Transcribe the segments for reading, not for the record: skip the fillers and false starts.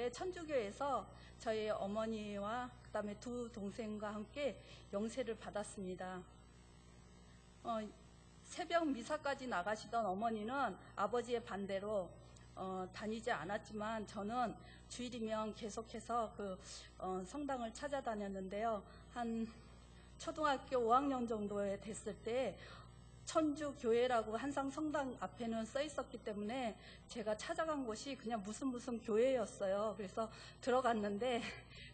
때 천주교에서 저희 어머니와 그다음에 두 동생과 함께 영세를 받았습니다. 새벽 미사까지 나가시던 어머니는 아버지의 반대로 다니지 않았지만 저는 주일이면 계속해서 성당을 찾아다녔는데요. 한 초등학교 5학년 정도에 됐을 때 천주교회라고 항상 성당 앞에는 써 있었기 때문에 제가 찾아간 곳이 그냥 무슨 교회였어요. 그래서 들어갔는데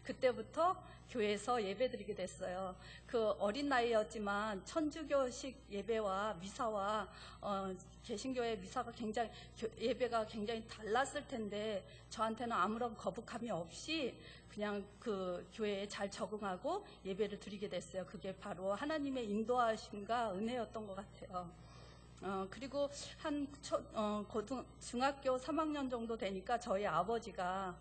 그때부터 교회에서 예배드리게 됐어요. 그 어린 나이였지만 천주교식 예배와 미사와 개신교의 미사가 굉장히 예배가 굉장히 달랐을 텐데 저한테는 아무런 거북함이 없이 그냥 그 교회에 잘 적응하고 예배를 드리게 됐어요. 그게 바로 하나님의 인도하심과 은혜였던 것 같아요. 그리고 중학교 3학년 정도 되니까 저희 아버지가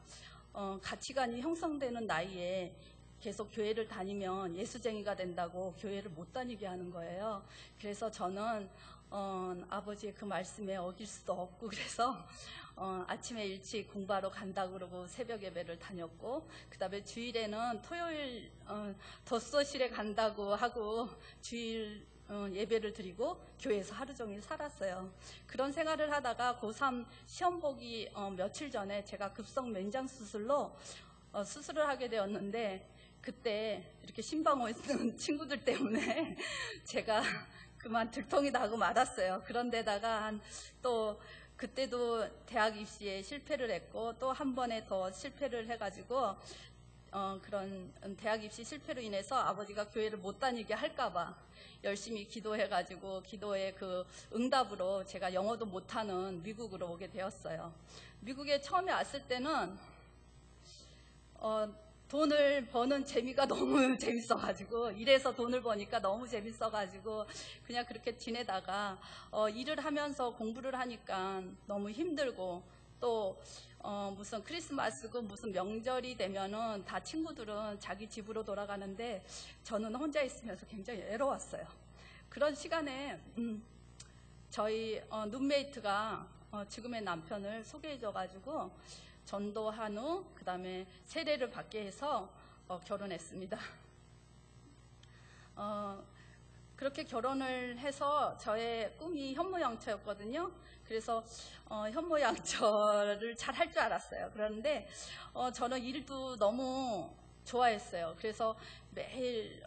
가치관이 형성되는 나이에 계속 교회를 다니면 예수쟁이가 된다고 교회를 못 다니게 하는 거예요. 그래서 저는 아버지의 그 말씀에 어길 수도 없고 그래서 아침에 일찍 공부하러 간다고 그러고 새벽 예배를 다녔고 그 다음에 주일에는 토요일 덧소실에 간다고 하고 주일 예배를 드리고 교회에서 하루 종일 살았어요. 그런 생활을 하다가 고3 시험 보기 며칠 전에 제가 급성 맹장 수술로 수술을 하게 되었는데 그때 이렇게 신방 오는 친구들 때문에 제가 그만 들통이 나고 말았어요. 그런데다가 또 그때도 대학 입시에 실패를 했고 또 한 번에 더 실패를 해가지고 그런 대학 입시 실패로 인해서 아버지가 교회를 못 다니게 할까봐 열심히 기도해가지고 기도의 그 응답으로 제가 영어도 못하는 미국으로 오게 되었어요. 미국에 처음에 왔을 때는 돈을 버는 재미가 너무 재밌어가지고 일해서 돈을 버니까 너무 재밌어가지고 그냥 그렇게 지내다가 일을 하면서 공부를 하니까 너무 힘들고 또 무슨 크리스마스고 무슨 명절이 되면은 다 친구들은 자기 집으로 돌아가는데 저는 혼자 있으면서 굉장히 외로웠어요. 그런 시간에 저희 룸메이트가 지금의 남편을 소개해줘가지고 전도한 후 그 다음에 세례를 받게 해서 결혼했습니다. 그렇게 결혼을 해서 저의 꿈이 현모양처였거든요. 그래서 현모양처를 잘 할 줄 알았어요. 그런데 저는 일도 너무 좋아했어요. 그래서 매일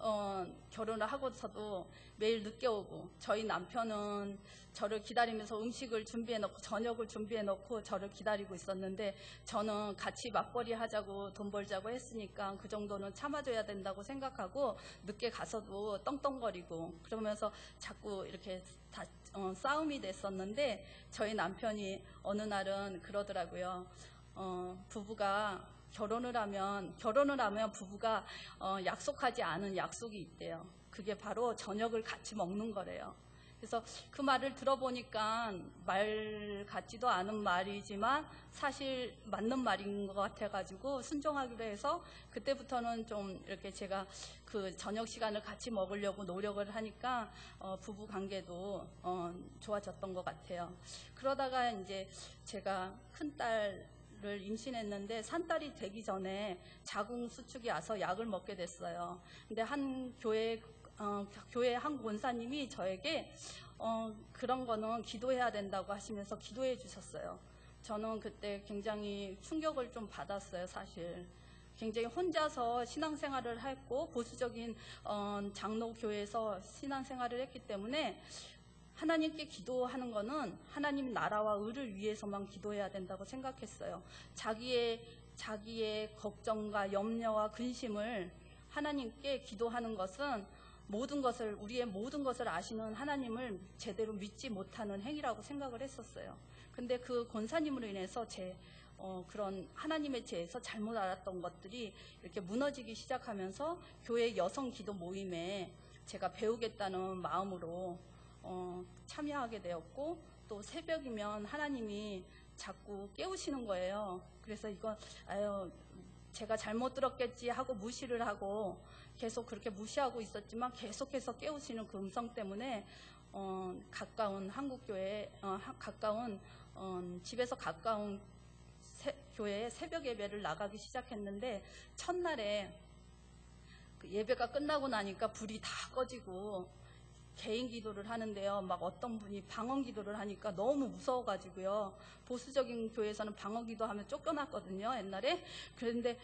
결혼을 하고서도 매일 늦게 오고 저희 남편은 저를 기다리면서 음식을 준비해놓고 저녁을 준비해놓고 저를 기다리고 있었는데 저는 같이 맞벌이 하자고 돈 벌자고 했으니까 그 정도는 참아줘야 된다고 생각하고 늦게 가서도 떵떵거리고 그러면서 자꾸 이렇게 싸움이 됐었는데 저희 남편이 어느 날은 그러더라고요. 부부가 결혼을 하면 부부가 약속하지 않은 약속이 있대요. 그게 바로 저녁을 같이 먹는 거래요. 그래서 그 말을 들어보니까 말 같지도 않은 말이지만 사실 맞는 말인 것 같아가지고 순종하기로 해서 그때부터는 좀 이렇게 제가 그 저녁 시간을 같이 먹으려고 노력을 하니까 부부 관계도 좋아졌던 것 같아요. 그러다가 이제 제가 큰딸을 임신했는데 산딸이 되기 전에 자궁 수축이 와서 약을 먹게 됐어요. 근데 한 교회 한 권사님이 저에게 그런 거는 기도해야 된다고 하시면서 기도해 주셨어요. 저는 그때 굉장히 충격을 좀 받았어요. 사실 굉장히 혼자서 신앙생활을 했고 보수적인 장로교회에서 신앙생활을 했기 때문에 하나님께 기도하는 거는 하나님 나라와 의를 위해서만 기도해야 된다고 생각했어요. 자기의 걱정과 염려와 근심을 하나님께 기도하는 것은 우리의 모든 것을 아시는 하나님을 제대로 믿지 못하는 행위라고 생각을 했었어요. 근데 그 권사님으로 인해서 그런 하나님의 죄에서 잘못 알았던 것들이 이렇게 무너지기 시작하면서 교회 여성 기도 모임에 제가 배우겠다는 마음으로 참여하게 되었고 또 새벽이면 하나님이 자꾸 깨우시는 거예요. 그래서 제가 잘못 들었겠지 하고 무시를 하고 계속 그렇게 무시하고 있었지만 계속해서 깨우시는 그 음성 때문에 가까운 한국교회 집에서 가까운 교회에 새벽 예배를 나가기 시작했는데 첫날에 그 예배가 끝나고 나니까 불이 다 꺼지고 개인 기도를 하는데요. 막 어떤 분이 방언 기도를 하니까 너무 무서워가지고요. 보수적인 교회에서는 방언 기도하면 쫓겨났거든요, 옛날에. 그런데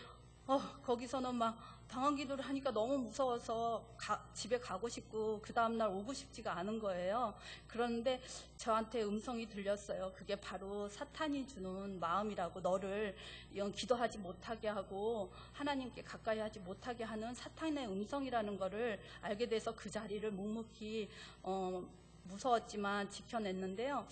거기서는 막 방언 기도를 하니까 너무 무서워서 집에 가고 싶고 그 다음날 오고 싶지가 않은 거예요. 그런데 저한테 음성이 들렸어요. 그게 바로 사탄이 주는 마음이라고, 너를 기도하지 못하게 하고 하나님께 가까이 하지 못하게 하는 사탄의 음성이라는 거를 알게 돼서 그 자리를 묵묵히 무서웠지만 지켜냈는데요.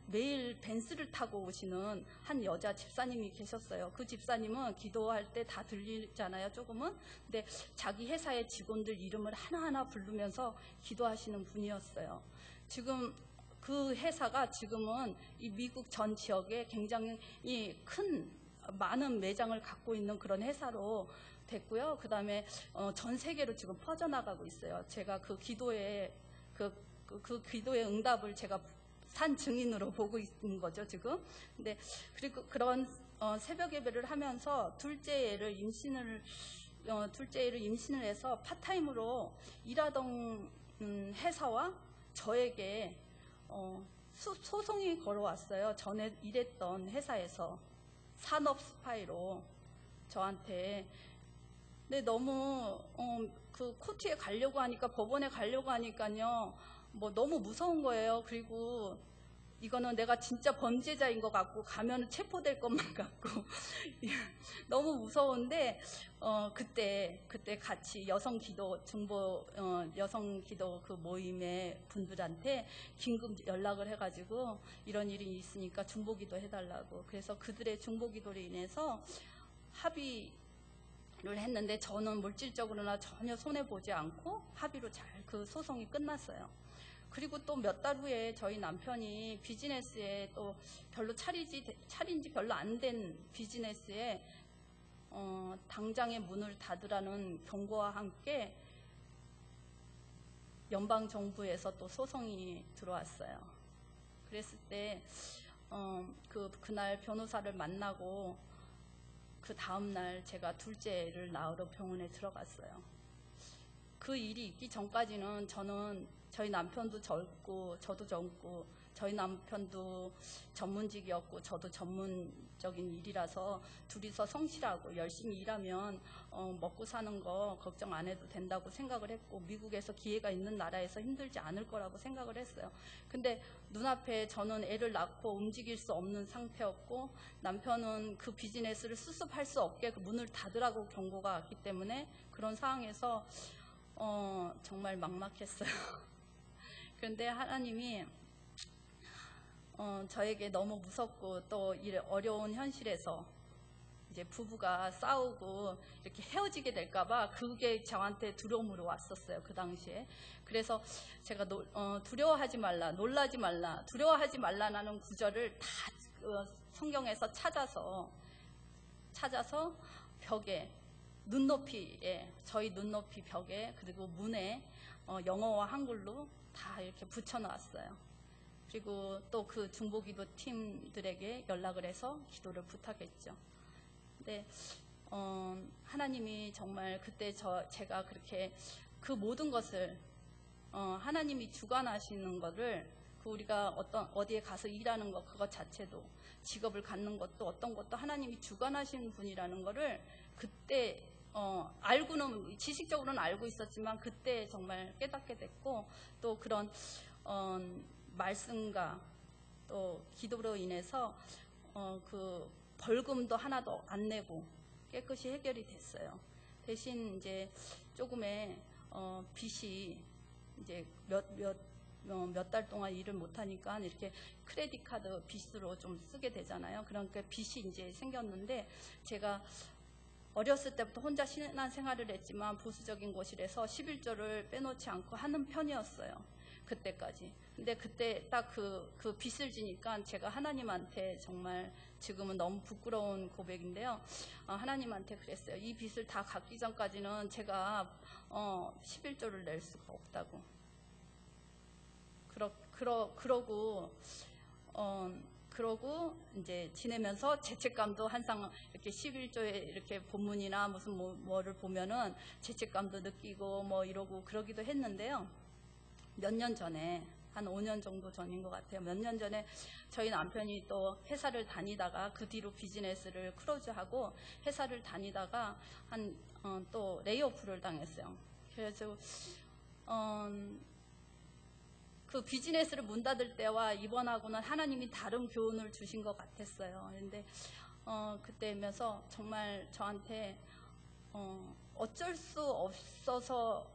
매일 벤츠를 타고 오시는 한 여자 집사님이 계셨어요. 그 집사님은 기도할 때 다 들리잖아요, 조금은. 근데 자기 회사의 직원들 이름을 하나하나 부르면서 기도하시는 분이었어요. 지금 그 회사가 지금은 이 미국 전 지역에 굉장히 많은 매장을 갖고 있는 그런 회사로 됐고요. 그 다음에 전 세계로 지금 퍼져나가고 있어요. 제가 그 기도의 기도의 응답을 제가 산 증인으로 보고 있는 거죠, 지금. 근데 그리고 그런 새벽 예배를 하면서 둘째 애를 임신을 해서 파타임으로 일하던 회사와 저에게 소송이 걸어왔어요. 전에 일했던 회사에서 산업 스파이로 저한테. 근데 너무 그 코트에 가려고 하니까, 법원에 가려고 하니까요, 뭐 너무 무서운 거예요. 그리고 이거는 내가 진짜 범죄자인 것 같고 가면은 체포될 것만 같고 너무 무서운데 그때 같이 여성기도 그 모임의 분들한테 긴급 연락을 해가지고 이런 일이 있으니까 중보기도 해달라고. 그래서 그들의 중보기도로 인해서 합의를 했는데 저는 물질적으로나 전혀 손해보지 않고 합의로 잘 그 소송이 끝났어요. 그리고 또 몇 달 후에 저희 남편이 비즈니스에 또 별로 차린 지 별로 안 된 비즈니스에 당장의 문을 닫으라는 경고와 함께 연방정부에서 또 소송이 들어왔어요. 그랬을 때 그날 변호사를 만나고 그 다음날 제가 둘째 애를 낳으러 병원에 들어갔어요. 그 일이 있기 전까지는 저희 남편도 젊고 저도 젊고, 저희 남편도 전문직이었고 저도 전문적인 일이라서 둘이서 성실하고 열심히 일하면 먹고 사는 거 걱정 안 해도 된다고 생각을 했고, 미국에서 기회가 있는 나라에서 힘들지 않을 거라고 생각을 했어요. 근데 눈앞에 저는 애를 낳고 움직일 수 없는 상태였고, 남편은 그 비즈니스를 수습할 수 없게 그 문을 닫으라고 경고가 왔기 때문에 그런 상황에서 정말 막막했어요. 그런데 하나님이 저에게 너무 무섭고 또 이 어려운 현실에서 이제 부부가 싸우고 이렇게 헤어지게 될까봐 그게 저한테 두려움으로 왔었어요, 그 당시에. 그래서 제가 두려워하지 말라, 놀라지 말라, 두려워하지 말라라는 구절을 다 성경에서 찾아서 벽에, 저희 눈높이 벽에, 그리고 문에 영어와 한글로 다 이렇게 붙여놨어요. 그리고 또 그 중보기도 팀들에게 연락을 해서 기도를 부탁했죠. 근데 하나님이 정말 그때 제가 그렇게 그 모든 것을 하나님이 주관하시는 것을, 우리가 어디에 가서 일하는 것 그것 자체도, 직업을 갖는 것도 어떤 것도 하나님이 주관하시는 분이라는 것을 그때 알고는, 지식적으로는 알고 있었지만 그때 정말 깨닫게 됐고, 또 그런 말씀과 또 기도로 인해서 그 벌금도 하나도 안 내고 깨끗이 해결이 됐어요. 대신 이제 조금의 빚이 이제 몇 달 동안 일을 못하니까 이렇게 크레딧 카드 빚으로 좀 쓰게 되잖아요. 그러니까 빚이 이제 생겼는데, 제가 어렸을 때부터 혼자 신앙생활을 했지만 보수적인 곳이라서 11조를 빼놓지 않고 하는 편이었어요, 그때까지. 근데 그때 딱 그 빚을 지니까 제가 하나님한테, 정말 지금은 너무 부끄러운 고백인데요, 하나님한테 그랬어요. 이 빚을 다 갚기 전까지는 제가 11조를 낼 수가 없다고. 그러고 그러고 이제 지내면서 죄책감도 항상 이렇게 11조에 이렇게 본문이나 무슨 뭐를 보면은 죄책감도 느끼고 뭐 이러고 그러기도 했는데요. 몇 년 전에, 한 5년 정도 전인 것 같아요. 몇 년 전에 저희 남편이 또 회사를 다니다가 그 뒤로 비즈니스를 크로즈하고 회사를 다니다가 또 레이오프를 당했어요. 그래서 그 비즈니스를 문 닫을 때와 이번하고는 하나님이 다른 교훈을 주신 것 같았어요. 그런데 그때면서 정말 저한테 어쩔 수 없어서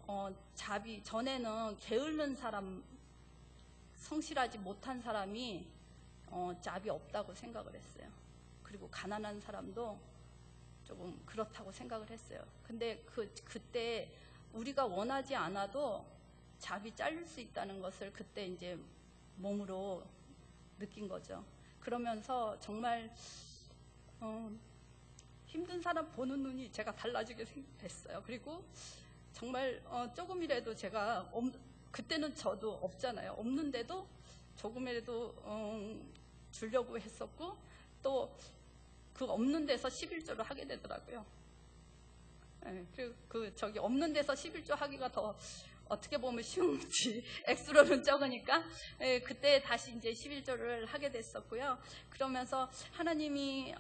전에는 게으른 사람, 성실하지 못한 사람이 짭이 없다고 생각을 했어요. 그리고 가난한 사람도 조금 그렇다고 생각을 했어요. 근데 그때 우리가 원하지 않아도 잡이 잘릴 수 있다는 것을 그때 이제 몸으로 느낀 거죠. 그러면서 정말 힘든 사람 보는 눈이 제가 달라지게 됐어요. 그리고 정말 조금이라도 제가 그때는 저도 없잖아요. 없는데도 조금이라도 주려고 했었고 또 그 없는 데서 11조를 하게 되더라고요. 네, 그리고 저기 없는 데서 11조 하기가 더 어떻게 보면 쉬운지 액수로는 적으니까 그때 다시 이제 11조를 하게 됐었고요. 그러면서 하나님이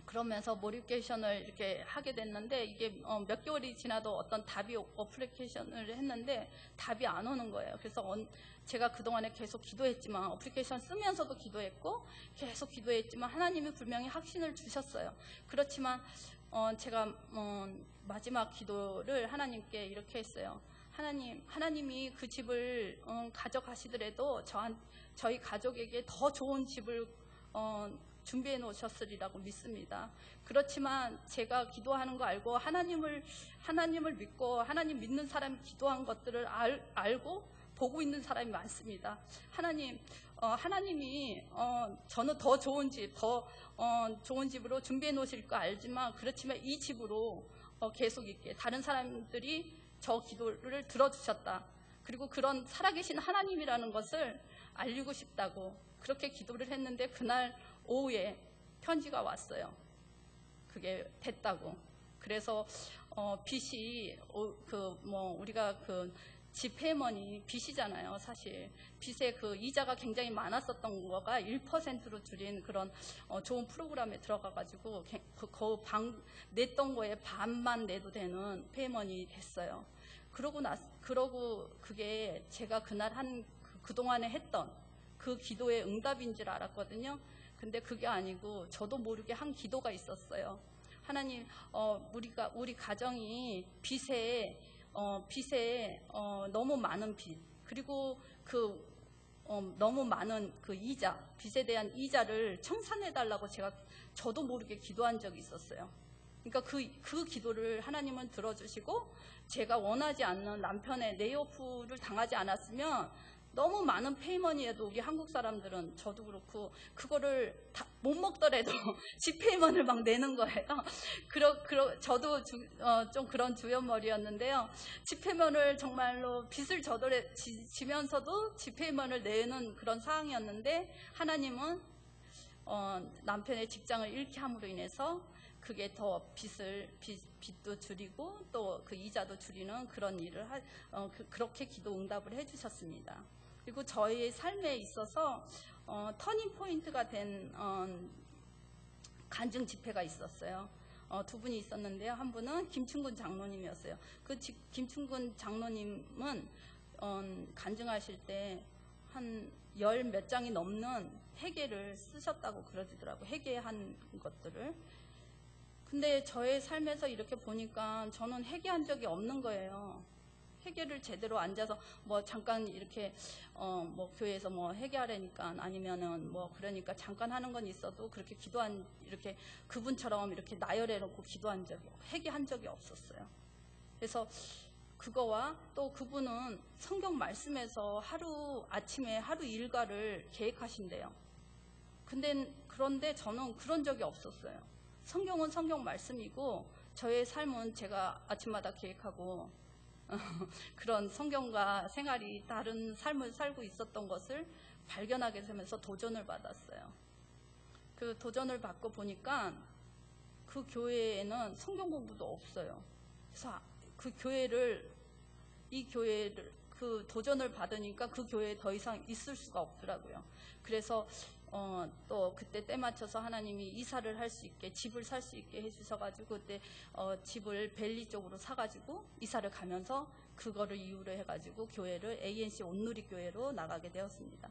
그러면서 모리피케이션을 이렇게 하게 됐는데 이게 몇 개월이 지나도 어떤 답이 어플리케이션을 했는데 답이 안 오는 거예요. 그래서 제가 그동안에 계속 기도했지만 어플리케이션 쓰면서도 기도했고 계속 기도했지만 하나님이 분명히 확신을 주셨어요. 그렇지만 제가 마지막 기도를 하나님께 이렇게 했어요. 하나님이 그 집을 가져가시더라도 저희 가족에게 더 좋은 집을 준비해 놓으셨으리라고 믿습니다. 그렇지만 제가 기도하는 거 알고 하나님을 믿고 하나님 믿는 사람이 기도한 것들을 알고 보고 있는 사람이 많습니다. 하나님이 저는 더 좋은 집, 더 좋은 집으로 준비해 놓으실 거 알지만 그렇지만 이 집으로 계속 있게 다른 사람들이 저 기도를 들어주셨다. 그리고 그런 살아계신 하나님이라는 것을 알리고 싶다고 그렇게 기도를 했는데 그날 오후에 편지가 왔어요. 그게 됐다고. 그래서 빚이 우리가 집회머니 빚이잖아요. 사실 빚의 그 이자가 굉장히 많았었던 거가 1%로 줄인 그런 좋은 프로그램에 들어가가지고 냈던 거에 반만 내도 되는 페이먼이 됐어요. 그러고 그게 제가 그날 그동안에 했던 그 기도의 응답인 줄 알았거든요. 근데 그게 아니고 저도 모르게 한 기도가 있었어요. 하나님, 우리 가정이 빚에 너무 많은 빚, 그리고 너무 많은 그 이자, 빚에 대한 이자를 청산해달라고 저도 모르게 기도한 적이 있었어요. 그러니까 그 기도를 하나님은 들어주시고 제가 원하지 않는 남편의 레이오프를 당하지 않았으면 너무 많은 페이먼이에도 우리 한국 사람들은 저도 그렇고 그거를 다 못 먹더라도 집페이먼을 막 내는 거예요. 저도 좀 그런 주연머리였는데요. 집페이먼을 정말로 빚을 지면서도 집페이먼을 내는 그런 상황이었는데 하나님은 남편의 직장을 잃게 함으로 인해서 그게 더 빚도 줄이고 또 그 이자도 줄이는 그런 일을 그렇게 기도 응답을 해주셨습니다. 그리고 저희의 삶에 있어서 터닝 포인트가 된 간증 집회가 있었어요. 두 분이 있었는데요. 한 분은 김충근 장로님이었어요. 김충근 장로님은 간증하실 때 한 10몇 장이 넘는 회개를 쓰셨다고 그러더라고요. 회개한 것들을. 근데 저의 삶에서 이렇게 보니까 저는 회개한 적이 없는 거예요. 회개를 제대로 앉아서 잠깐 이렇게 교회에서 회개하라니까 아니면은 그러니까 잠깐 하는 건 있어도 그렇게 이렇게 그분처럼 이렇게 나열해 놓고 회개한 적이 없었어요. 그래서 그거와 또 그분은 성경 말씀에서 아침에 하루 일과를 계획하신대요. 그런데 저는 그런 적이 없었어요. 성경은 성경 말씀이고 저의 삶은 제가 아침마다 계획하고 그런 성경과 생활이 다른 삶을 살고 있었던 것을 발견하게 되면서 도전을 받았어요. 그 도전을 받고 보니까 그 교회에는 성경 공부도 없어요. 그래서 이 교회를 그 도전을 받으니까 그 교회에 더 이상 있을 수가 없더라고요. 그래서 또 그때 때 맞춰서 하나님이 이사를 할 수 있게, 집을 살 수 있게 해주셔가지고 그때 집을 벨리 쪽으로 사가지고 이사를 가면서 그거를 이유로 해가지고 교회를 ANC 온누리교회로 나가게 되었습니다.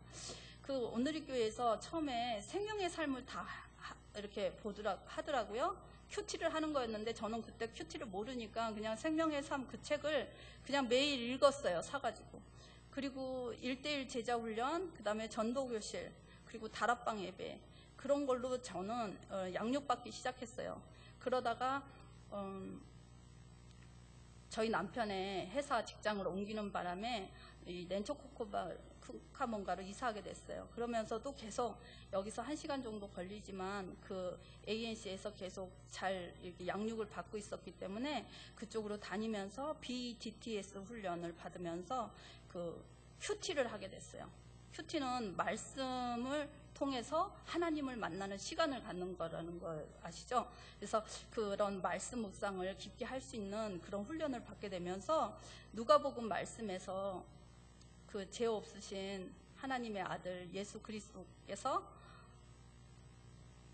그 온누리교회에서 처음에 생명의 삶을 다 이렇게 하더라고요. 큐티를 하는 거였는데 저는 그때 큐티를 모르니까 그냥 생명의 삶 그 책을 그냥 매일 읽었어요. 사가지고. 그리고 1:1 제자훈련, 그 다음에 전도교실, 그리고 다락방 예배, 그런 걸로 저는 양육받기 시작했어요. 그러다가 저희 남편의 회사 직장을 옮기는 바람에 이 렌초코카몬가로 이사하게 됐어요. 그러면서도 계속 여기서 1시간 정도 걸리지만 그 ANC에서 계속 잘 이렇게 양육을 받고 있었기 때문에 그쪽으로 다니면서 BDTS 훈련을 받으면서 그 큐티를 하게 됐어요. 큐티는 말씀을 통해서 하나님을 만나는 시간을 갖는 거라는 걸 아시죠? 그래서 그런 말씀 묵상을 깊게 할 수 있는 그런 훈련을 받게 되면서 누가복음 말씀에서 그 죄 없으신 하나님의 아들 예수 그리스도께서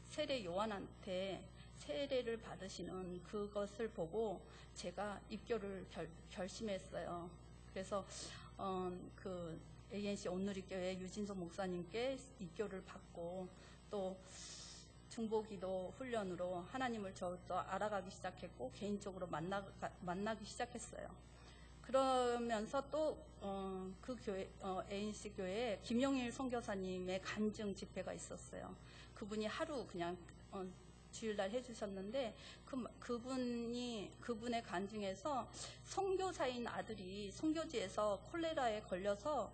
세례 요한한테 세례를 받으시는 그것을 보고 제가 입교를 결심했어요. 그래서 그 ANC 온누리교회 유진석 목사님께 입교를 받고 또 중보기도 훈련으로 하나님을 더 알아가기 시작했고 개인적으로 만나기 시작했어요. 그러면서 또 그 교회 ANC 교회에 김용일 선교사님의 간증 집회가 있었어요. 그분이 하루 그냥 주일날 해주셨는데 그분의 간증에서 선교사인 아들이 선교지에서 콜레라에 걸려서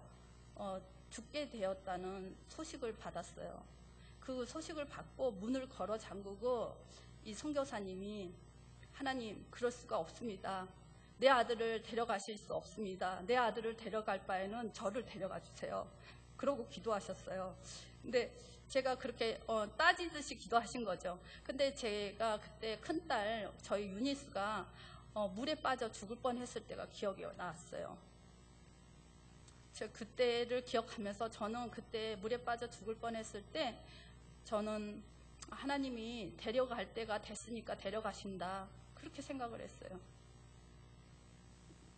죽게 되었다는 소식을 받았어요. 그 소식을 받고 문을 걸어 잠그고 이 선교사님이 하나님, 그럴 수가 없습니다. 내 아들을 데려가실 수 없습니다. 내 아들을 데려갈 바에는 저를 데려가 주세요. 그러고 기도하셨어요. 근데 제가 그렇게 따지듯이 기도하신 거죠. 근데 제가 그때 큰딸 저희 유니스가 물에 빠져 죽을 뻔했을 때가 기억이 났어요. 제가 그때를 기억하면서 저는 그때 물에 빠져 죽을 뻔했을 때 저는 하나님이 데려갈 때가 됐으니까 데려가신다, 그렇게 생각을 했어요.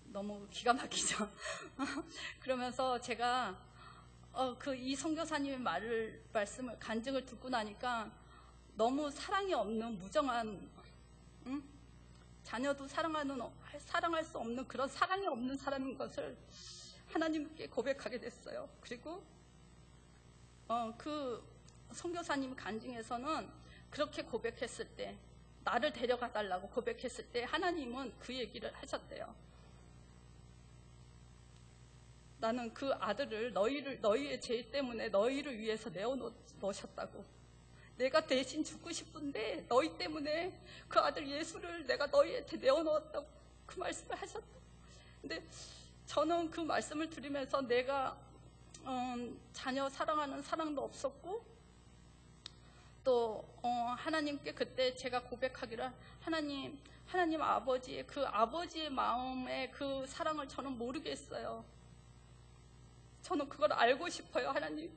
너무 기가 막히죠. 그러면서 제가 이 선교사님의 말씀을 간증을 듣고 나니까 너무 사랑이 없는 무정한, 자녀도 사랑할 수 없는 그런 사랑이 없는 사람인 것을 하나님께 고백하게 됐어요. 그리고 그 선교사님 간증에서는 그렇게 고백했을 때, 나를 데려가 달라고 고백했을 때 하나님은 그 얘기를 하셨대요. 나는 그 아들을 너희의 죄 때문에 너희를 위해서 내어놓으셨다고. 내가 대신 죽고 싶은데 너희 때문에 그 아들 예수를 내가 너희한테 내어놓았다고 그 말씀을 하셨다. 근데 저는 그 말씀을 들으면서 내가 자녀 사랑하는 사랑도 없었고 또 하나님께 그때 제가 고백하기를 하나님 아버지의 그 아버지의 마음의 그 사랑을 저는 모르겠어요. 저는 그걸 알고 싶어요. 하나님의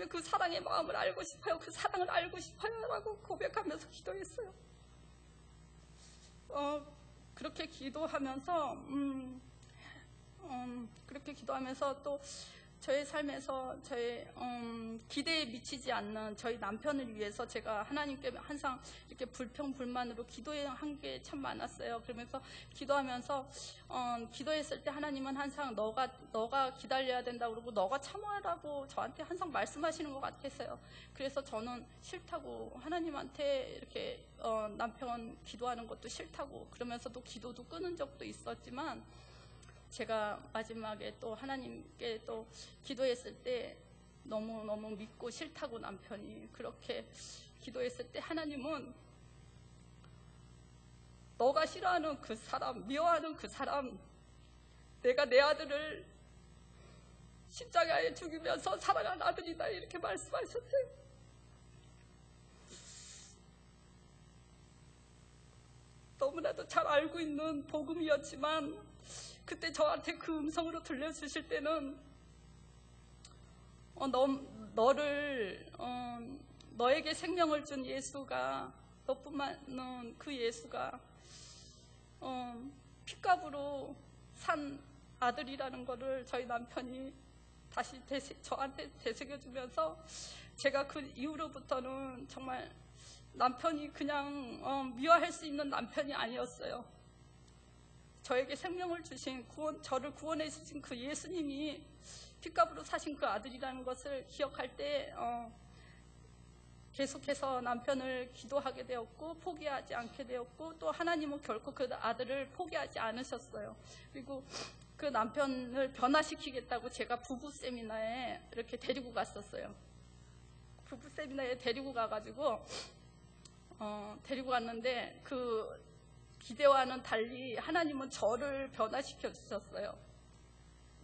그 사랑의 마음을 알고 싶어요. 그 사랑을 알고 싶어요 라고 고백하면서 기도했어요. 그렇게 기도하면서 또 저의 삶에서 저의 기대에 미치지 않는 저희 남편을 위해서 제가 하나님께 항상 이렇게 불평불만으로 기도한 게 참 많았어요. 그러면서 기도하면서 기도했을 때 하나님은 항상 너가 기다려야 된다고 그러고 너가 참아라고 저한테 항상 말씀하시는 것 같았어요. 그래서 저는 싫다고 하나님한테 이렇게 남편 기도하는 것도 싫다고 그러면서도 기도도 끊은 적도 있었지만 제가 마지막에 또 하나님께 또 기도했을 때 너무너무 믿고 싫다고 남편이 그렇게 기도했을 때 하나님은 너가 싫어하는 그 사람, 미워하는 그 사람, 내가 내 아들을 십자가에 죽이면서 사랑한 아들이다 이렇게 말씀하셨어요. 너무나도 잘 알고 있는 복음이었지만 그때 저한테 그 음성으로 들려주실 때는 너에게 생명을 준 예수가, 너뿐만은 그 예수가 핏값으로 산 아들이라는 거를 저희 남편이 다시 저한테 되새겨주면서 제가 그 이후로부터는 정말 남편이 그냥 미워할 수 있는 남편이 아니었어요. 저에게 생명을 주신 저를 구원해 주신 그 예수님이 핏값으로 사신 그 아들이라는 것을 기억할 때 계속해서 남편을 기도하게 되었고 포기하지 않게 되었고, 또 하나님은 결코 그 아들을 포기하지 않으셨어요. 그리고 그 남편을 변화시키겠다고 제가 부부 세미나에 이렇게 데리고 갔었어요. 부부 세미나에 데리고 가가지고 데리고 갔는데 그 기대와는 달리 하나님은 저를 변화시켜 주셨어요.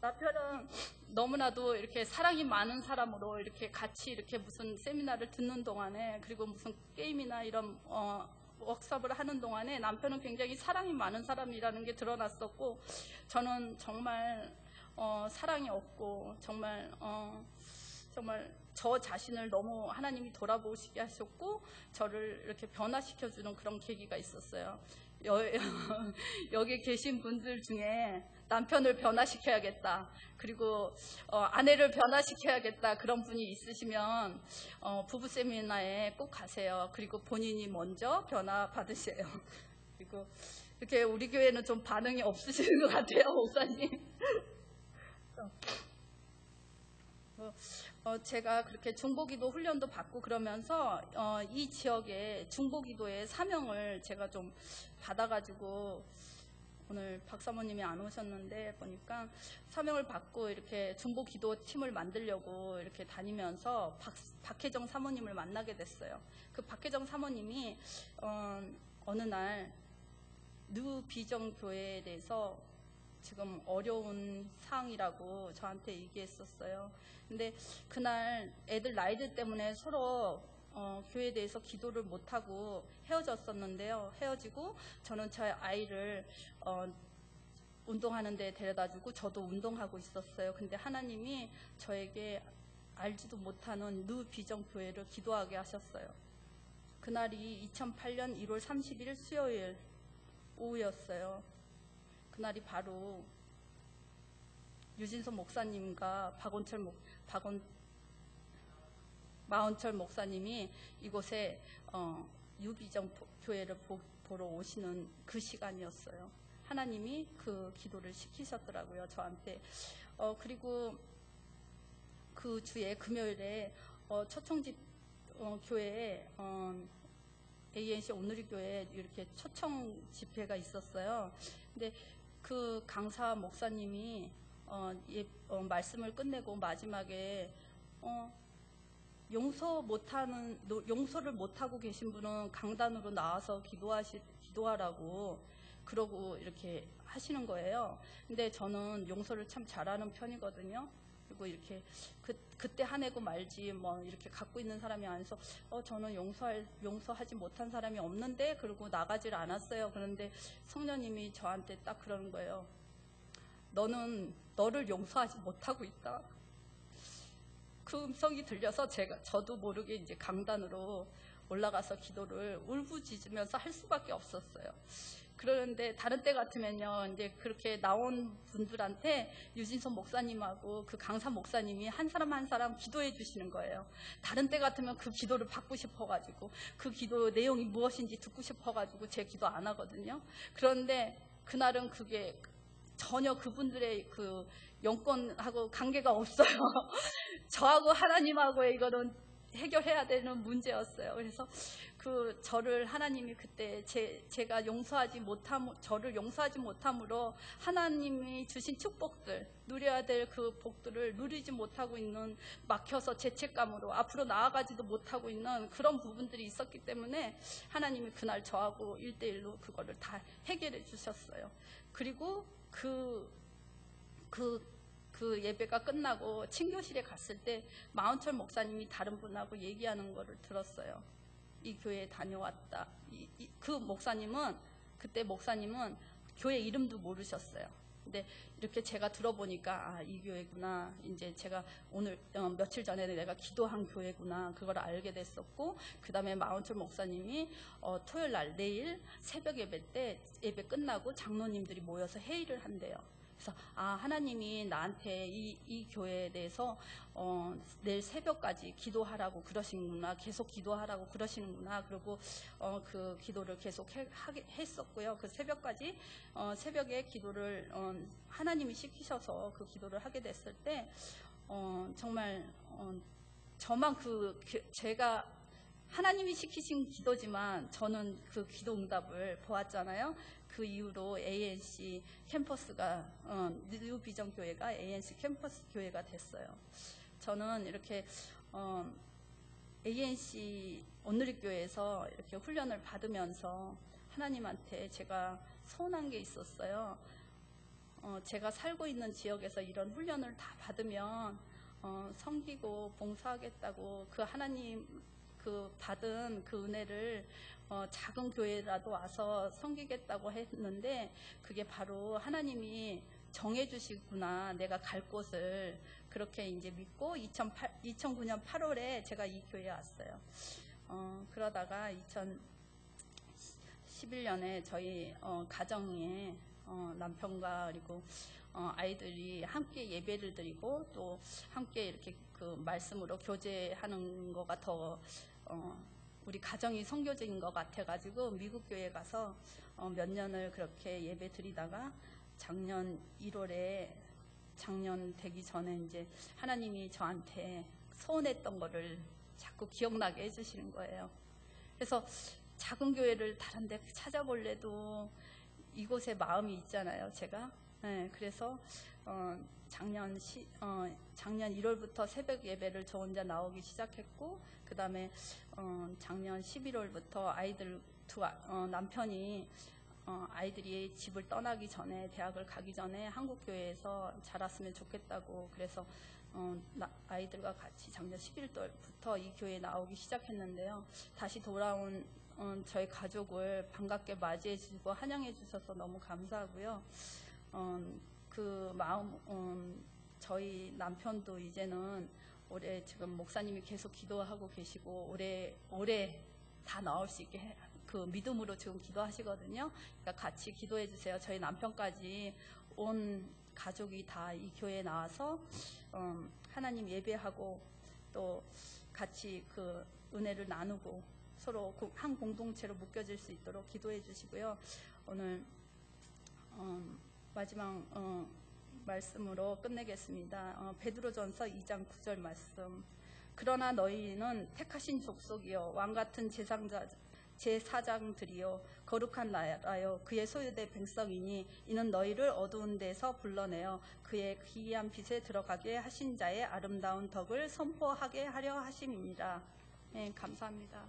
남편은 너무나도 이렇게 사랑이 많은 사람으로 이렇게 같이 이렇게 무슨 세미나를 듣는 동안에, 그리고 무슨 게임이나 이런 워크숍을 하는 동안에 남편은 굉장히 사랑이 많은 사람이라는 게 드러났었고, 저는 정말 사랑이 없고 정말 저 자신을 너무 하나님이 돌아보시게 하셨고 저를 이렇게 변화시켜주는 그런 계기가 있었어요. 여기 계신 분들 중에 남편을 변화시켜야겠다, 그리고 아내를 변화시켜야겠다, 그런 분이 있으시면 부부 세미나에 꼭 가세요. 그리고 본인이 먼저 변화 받으세요. 그리고 이렇게 우리 교회는 좀 반응이 없으시는 것 같아요, 목사님. 제가 그렇게 중보기도 훈련도 받고 그러면서 이 지역에 중보기도의 사명을 제가 좀 받아가지고, 오늘 박사모님이 안 오셨는데 보니까 사명을 받고 이렇게 중보기도 팀을 만들려고 이렇게 다니면서 박혜정 사모님을 만나게 됐어요. 그 박혜정 사모님이 어느 날 뉴비전 교회에 대해서 지금 어려운 상황이라고 저한테 얘기했었어요. 근데 그날 애들 나이들 때문에 서로 교회에 대해서 기도를 못하고 헤어졌었는데요. 헤어지고 저는 제 아이를 운동하는 데 데려다주고 저도 운동하고 있었어요. 근데 하나님이 저에게 알지도 못하는 뉴비전 교회를 기도하게 하셨어요. 그날이 2008년 1월 30일 수요일 오후였어요. 그날이 바로 유진선 목사님과 마원철 목사님이 이곳에 유비전 교회를 보러 오시는 그 시간이었어요. 하나님이 그 기도를 시키셨더라고요, 저한테. 그리고 그 주에 금요일에 초청집 교회에 ANC 오누리 교회에 이렇게 초청 집회가 있었어요. 근데 그 강사 목사님이 말씀을 끝내고 마지막에 용서를 못하고 계신 분은 강단으로 나와서 기도하라고 그러고 이렇게 하시는 거예요. 근데 저는 용서를 참 잘하는 편이거든요. 그리고 이렇게 그때 화내고 말지 뭐 이렇게 갖고 있는 사람이 아니어서 저는 용서하지 못한 사람이 없는데, 그리고 나가질 않았어요. 그런데 성령님이 저한테 딱 그러는 거예요. 너는 너를 용서하지 못하고 있다. 그 음성이 들려서 저도 모르게 이제 강단으로 올라가서 기도를 울부짖으면서 할 수밖에 없었어요. 그러는데 다른 때 같으면요, 이제 그렇게 나온 분들한테 유진선 목사님하고 그 강사 목사님이 한 사람 한 사람 기도해 주시는 거예요. 다른 때 같으면 그 기도를 받고 싶어가지고 그 기도 내용이 무엇인지 듣고 싶어가지고 제 기도 안 하거든요. 그런데 그날은 그게 전혀 그분들의 그 영권하고 관계가 없어요. 저하고 하나님하고의 이거는 해결해야 되는 문제였어요. 그래서 저를 하나님이 그때 제가 저를 용서하지 못함으로 하나님이 주신 축복들, 누려야 될 그 복들을 누리지 못하고 있는, 막혀서 죄책감으로 앞으로 나아가지도 못하고 있는 그런 부분들이 있었기 때문에 하나님이 그날 저하고 1대1로 그거를 다 해결해 주셨어요. 그리고 그 그 예배가 끝나고 친교실에 갔을 때 마운철 목사님이 다른 분하고 얘기하는 거를 들었어요. 이 교회에 다녀왔다. 그 목사님은, 그때 목사님은 교회 이름도 모르셨어요. 근데 이렇게 제가 들어보니까 이 교회구나. 이제 제가 오늘 며칠 전에 내가 기도한 교회구나. 그걸 알게 됐었고, 그 다음에 마운철 목사님이 토요일 날 내일 새벽 예배 때 예배 끝나고 장로님들이 모여서 회의를 한대요. 그래서 하나님이 나한테 이 교회에 대해서 내일 새벽까지 기도하라고 그러시는구나, 계속 기도하라고 그러시는구나. 그리고 그 기도를 계속 했었고요. 그 새벽까지 새벽에 기도를 하나님이 시키셔서 그 기도를 하게 됐을 때 정말 저만 제가 하나님이 시키신 기도지만 저는 그 기도 응답을 보았잖아요. 그 이후로 ANC 캠퍼스가 뉴비전 교회가 ANC 캠퍼스 교회가 됐어요. 저는 이렇게 ANC 온누리교회에서 이렇게 훈련을 받으면서 하나님한테 제가 서운한 게 있었어요. 제가 살고 있는 지역에서 이런 훈련을 다 받으면 섬기고 봉사하겠다고 그 하나님 그 받은 그 은혜를 작은 교회라도 와서 섬기겠다고 했는데 그게 바로 하나님이 정해주시구나, 내가 갈 곳을. 그렇게 이제 믿고 2009년 8월에 제가 이 교회에 왔어요. 그러다가 2011년에 저희 가정에 남편과 그리고 아이들이 함께 예배를 드리고 또 함께 이렇게 그 말씀으로 교제하는 거가 더 우리 가정이 선교적인 것 같아가지고 미국 교회에 가서 몇 년을 그렇게 예배 드리다가 작년 1월에 작년 되기 전에 이제 하나님이 저한테 서운했던 거를 자꾸 기억나게 해주시는 거예요. 그래서 작은 교회를 다른 데 찾아볼래도 이곳에 마음이 있잖아요, 제가. 네, 그래서 작년 1월부터 새벽 예배를 저 혼자 나오기 시작했고, 그 다음에 작년 11월부터 남편이 아이들이 집을 떠나기 전에, 대학을 가기 전에 한국 교회에서 자랐으면 좋겠다고, 그래서 아이들과 같이 작년 11월부터 이 교회에 나오기 시작했는데요. 다시 돌아온 저희 가족을 반갑게 맞이해 주시고 환영해 주셔서 너무 감사하고요. 그 마음, 저희 남편도 이제는 올해 지금 목사님이 계속 기도하고 계시고 올해 다 나올 수 있게 그 믿음으로 지금 기도하시거든요. 그러니까 같이 기도해 주세요. 저희 남편까지 온 가족이 다 이 교회에 나와서 하나님 예배하고 또 같이 그 은혜를 나누고 서로 한 공동체로 묶여질 수 있도록 기도해 주시고요. 오늘 마지막 말씀으로 끝내겠습니다. 베드로전서 2장 9절 말씀. 그러나 너희는 택하신 족속이요 왕같은 제사장들이요 거룩한 나라요 그의 소유된 백성이니 이는 너희를 어두운 데서 불러내어 그의 기이한 빛에 들어가게 하신 자의 아름다운 덕을 선포하게 하려 하심이니라. 네, 감사합니다.